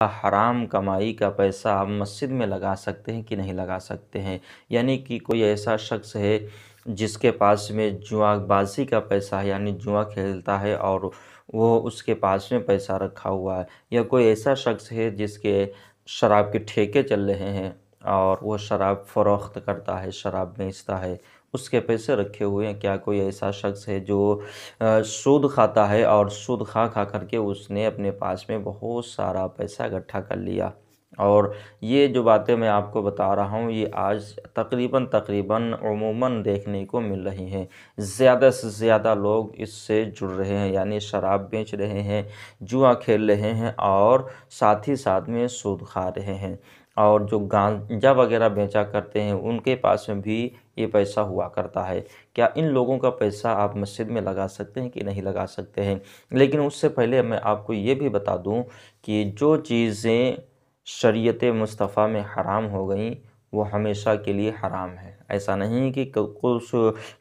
हराम कमाई का पैसा आप मस्जिद में लगा सकते हैं कि नहीं लगा सकते हैं। यानी कि कोई ऐसा शख्स है जिसके पास में जुआबाजी का पैसा है, यानी जुआ खेलता है और वो उसके पास में पैसा रखा हुआ है, या कोई ऐसा शख्स है जिसके शराब के ठेके चल रहे हैं और वो शराब फ़रोख्त करता है, शराब बेचता है, उसके पैसे रखे हुए हैं। क्या कोई ऐसा शख्स है जो सूद खाता है और सूद खा खा करके उसने अपने पास में बहुत सारा पैसा इकट्ठा कर लिया। और ये जो बातें मैं आपको बता रहा हूँ ये आज तकरीबन उमूमन देखने को मिल रही हैं। ज़्यादा से ज़्यादा लोग इससे जुड़ रहे हैं, यानी शराब बेच रहे हैं, जुआ खेल रहे हैं और साथ ही साथ में सूद खा रहे हैं। और जो गांजा वगैरह बेचा करते हैं उनके पास में भी ये पैसा हुआ करता है। क्या इन लोगों का पैसा आप मस्जिद में लगा सकते हैं कि नहीं लगा सकते हैं? लेकिन उससे पहले मैं आपको ये भी बता दूं कि जो चीज़ें शरीयत मुस्तफ़ा में हराम हो गई वो हमेशा के लिए हराम है। ऐसा नहीं कि कुछ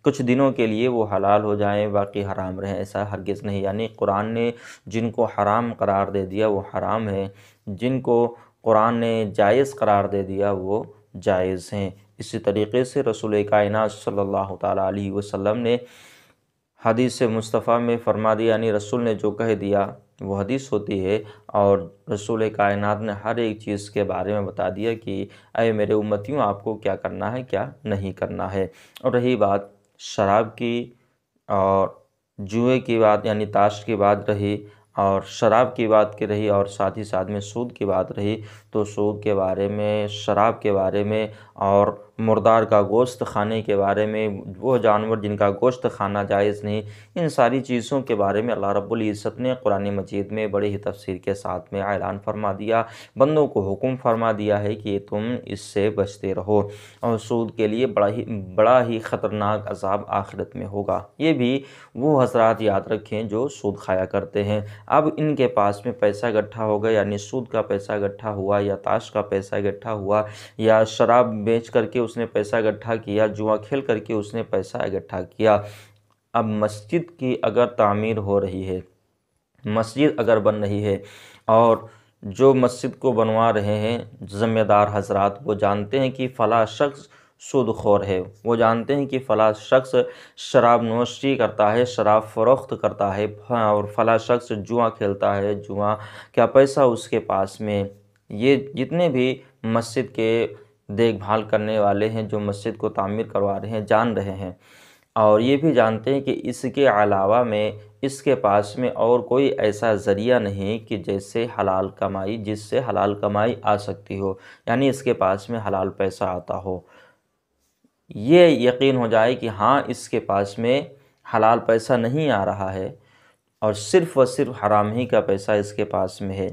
कुछ दिनों के लिए वो हलाल हो जाएं बाकी हराम रहें, ऐसा हरगिज़ नहीं। यानी कुरान ने जिनको हराम करार दे दिया वो हराम है, जिनको कुरान ने जायज़ करार दे दिया वो जायज़ हैं। इसी तरीक़े से रसूल कायनात सल्लल्लाहु ताला अलैहि वसल्लम ने हदीस मुस्तफ़ा में फ़रमा दिया, यानी रसूल ने जो कह दिया वो हदीस होती है। और रसूल कायनात ने हर एक चीज़ के बारे में बता दिया कि अय मेरे उम्मतियों आपको क्या करना है क्या नहीं करना है। और रही बात शराब की और जुए की बात, यानी ताश की बात रही और शराब की बात की रही और साथ ही साथ में सूद की बात रही, तो सूद के बारे में, शराब के बारे में और मुर्दार का गोश्त खाने के बारे में, वो जानवर जिनका गोश्त खाना जायज़ नहीं, इन सारी चीज़ों के बारे में अल्लाह रब्बुल इज़्ज़त ने कुरान मजीद में बड़े ही तफसीर के साथ में ऐलान फरमा दिया, बंदों को हुक्म फरमा दिया है कि तुम इससे बचते रहो। और सूद के लिए बड़ा ही ख़तरनाक अज़ाब आखिरत में होगा। ये भी वो हज़रात याद रखें जो सूद खाया करते हैं। अब इनके पास में पैसा इकट्ठा हो गया, यानी सूद का पैसा इकट्ठा हुआ या ताश का पैसा इकट्ठा हुआ या शराब बेच करके उसने पैसा इकट्ठा किया, जुआ खेल करके उसने पैसा इकट्ठा किया। अब मस्जिद की अगर तामीर हो रही है, मस्जिद अगर बन रही है और जो मस्जिद को बनवा रहे हैं ज़िम्मेदार हज़रात वो जानते हैं कि फ़लाँ शख्स सूदखोर है, वो जानते हैं कि फ़लाँ शख्स शराब नोशी करता है, शराब फ़रोख्त करता है, और फ़लाँ शख्स जुआ खेलता है, जुआ क्या पैसा उसके पास में। ये जितने भी मस्जिद के देखभाल करने वाले हैं, जो मस्जिद को तामीर करवा रहे हैं, जान रहे हैं। और ये भी जानते हैं कि इसके अलावा में इसके पास में और कोई ऐसा ज़रिया नहीं कि जिससे हलाल कमाई आ सकती हो, यानी इसके पास में हलाल पैसा आता हो। ये यकीन हो जाए कि हाँ इसके पास में हलाल पैसा नहीं आ रहा है और सिर्फ़ व सिर्फ हराम ही का पैसा इसके पास में है,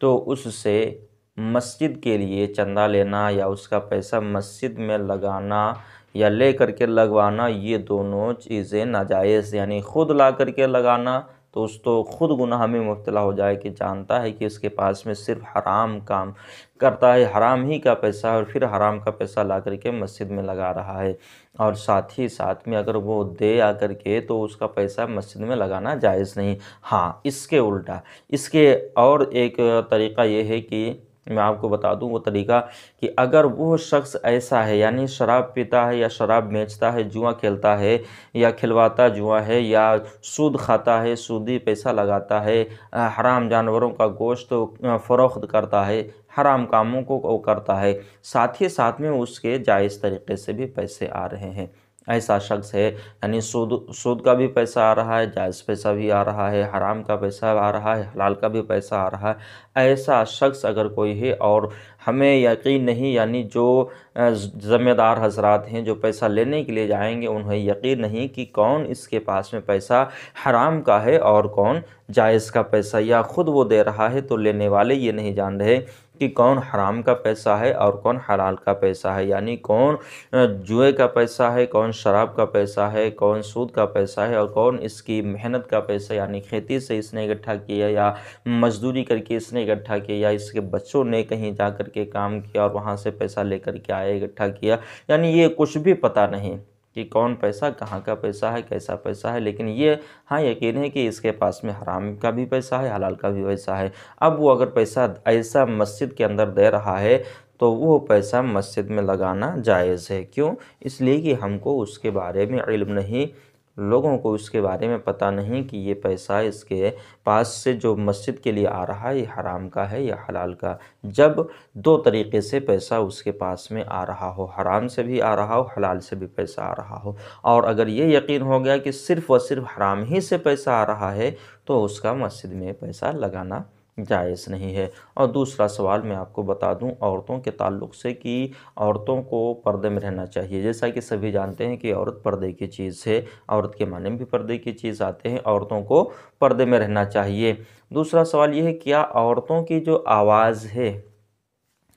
तो उससे मस्जिद के लिए चंदा लेना या उसका पैसा मस्जिद में लगाना या ले करके लगवाना, ये दोनों चीज़ें नाजायज़, यानी ख़ुद ला करके लगाना तो ख़ुद गुनाह में मुब्तला हो जाए कि जानता है कि इसके पास में सिर्फ हराम काम करता है, हराम ही का पैसा, और फिर हराम का पैसा ला करके मस्जिद में लगा रहा है। और साथ ही साथ में अगर वो दे आकर के तो उसका पैसा मस्जिद में लगाना जायज़ नहीं। हाँ, इसके उल्टा इसके और एक तरीक़ा ये है कि मैं आपको बता दूं वो तरीक़ा कि अगर वो शख्स ऐसा है, यानी शराब पीता है या शराब बेचता है, जुआ खेलता है या खिलवाता जुआ है या सूद खाता है, सूदी पैसा लगाता है, हराम जानवरों का गोश्त फ़रोख्त करता है, हराम कामों को वो करता है, साथ ही साथ में उसके जायज़ तरीक़े से भी पैसे आ रहे हैं, ऐसा शख्स है, यानी सूद का भी पैसा आ रहा है, जायज़ पैसा भी आ रहा है, हराम का पैसा आ रहा है, हलाल का भी पैसा आ रहा है, ऐसा शख्स अगर कोई है और हमें यकीन नहीं, यानी जो ज़िम्मेदार हज़रात हैं जो पैसा लेने के लिए जाएंगे उन्हें यकीन नहीं कि कौन इसके पास में पैसा हराम का है और कौन जायज़ का पैसा, या ख़ुद वो दे रहा है तो लेने वाले ये नहीं जान रहे कि कौन हराम का पैसा है और कौन हलाल का पैसा है, यानी कौन जुए का पैसा है, कौन शराब का पैसा है, कौन सूद का पैसा है और कौन इसकी मेहनत का पैसा, यानी खेती से इसने इकट्ठा किया या मजदूरी करके इसने इकट्ठा किया या इसके बच्चों ने कहीं जा कर के काम किया और वहाँ से पैसा लेकर के आए इकट्ठा किया, यानी ये कुछ भी पता नहीं। कि कौन पैसा कहाँ का पैसा है, कैसा पैसा है, लेकिन ये हाँ यकीन है कि इसके पास में हराम का भी पैसा है, हलाल का भी पैसा है। अब वो अगर पैसा ऐसा मस्जिद के अंदर दे रहा है तो वो पैसा मस्जिद में लगाना जायज़ है। क्यों? इसलिए कि हमको उसके बारे में इल्म नहीं, लोगों को उसके बारे में पता नहीं कि ये पैसा इसके पास से जो मस्जिद के लिए आ रहा है ये हराम का है या हलाल का। जब दो तरीक़े से पैसा उसके पास में आ रहा हो, हराम से भी आ रहा हो, हलाल से भी पैसा आ रहा हो, और अगर ये यकीन हो गया कि सिर्फ़ व सिर्फ हराम ही से पैसा आ रहा है तो उसका मस्जिद में पैसा लगाना जायज़ नहीं है। और दूसरा सवाल मैं आपको बता दूं औरतों के ताल्लुक़ से कि औरतों को पर्दे में रहना चाहिए। जैसा कि सभी जानते हैं कि औरत पर्दे की चीज़ है, औरत के माने में भी पर्दे की चीज़ आते हैं, औरतों को पर्दे में रहना चाहिए। दूसरा सवाल ये है, क्या औरतों की जो आवाज़ है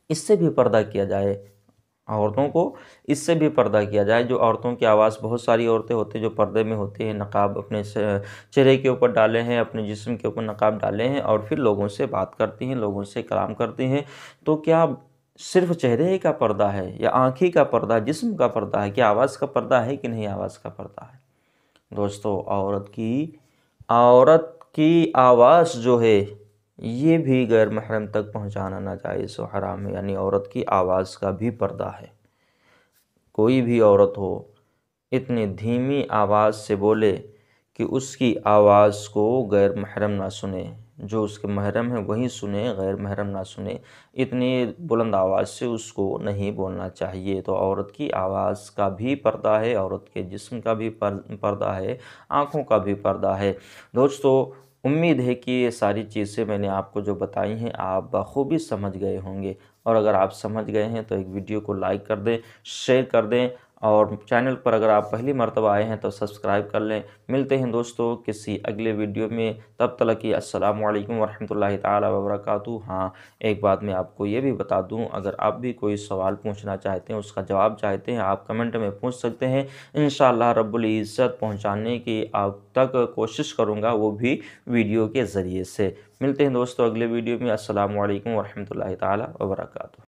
इससे भी पर्दा किया जाए? औरतों को इससे भी पर्दा किया जाए। जो औरतों की आवाज़, बहुत सारी औरतें होती हैं जो पर्दे में होती हैं, नकाब अपने चेहरे के ऊपर डाले हैं, अपने जिस्म के ऊपर नकाब डाले हैं और फिर लोगों से बात करती हैं, लोगों से कलाम करती हैं। तो क्या सिर्फ़ चेहरे ही का पर्दा है या आँख ही का पर्दा, जिस्म का पर्दा है? क्या आवाज़ का पर्दा है कि नहीं आवाज़ का पर्दा है? दोस्तों, औरत की आवाज़ जो है ये भी गैर महरम तक पहुंचाना नाजायज़ व हराम है। यानी औरत की आवाज़ का भी पर्दा है। कोई भी औरत हो, इतनी धीमी आवाज़ से बोले कि उसकी आवाज़ को गैर महरम ना सुने, जो उसके महरम है वही सुने, गैर महरम ना सुने, इतनी बुलंद आवाज़ से उसको नहीं बोलना चाहिए। तो औरत की आवाज़ का भी पर्दा है, औरत के जिस्म का भी पर्दा है, आँखों का भी पर्दा है। दोस्तों, उम्मीद है कि ये सारी चीज़ें मैंने आपको जो बताई हैं आप बखूबी समझ गए होंगे, और अगर आप समझ गए हैं तो एक वीडियो को लाइक कर दें, शेयर कर दें, और चैनल पर अगर आप पहली मर्तबा आए हैं तो सब्सक्राइब कर लें। मिलते हैं दोस्तों किसी अगले वीडियो में, तब तक कि अस्सलामु अलैकुम वरहमतुल्लाहि ताला वबरकातुहू। हाँ, एक बात मैं आपको ये भी बता दूं, अगर आप भी कोई सवाल पूछना चाहते हैं, उसका जवाब चाहते हैं, आप कमेंट में पूछ सकते हैं। इंशाअल्लाह रब्बुल इज़्ज़त पहुंचाने की आप तक कोशिश करूँगा, वो भी वीडियो के ज़रिए से। मिलते हैं दोस्तों अगले वीडियो में। अस्सलामु अलैकुम वरहमतुल्लाहि ताला वबरकातुहू।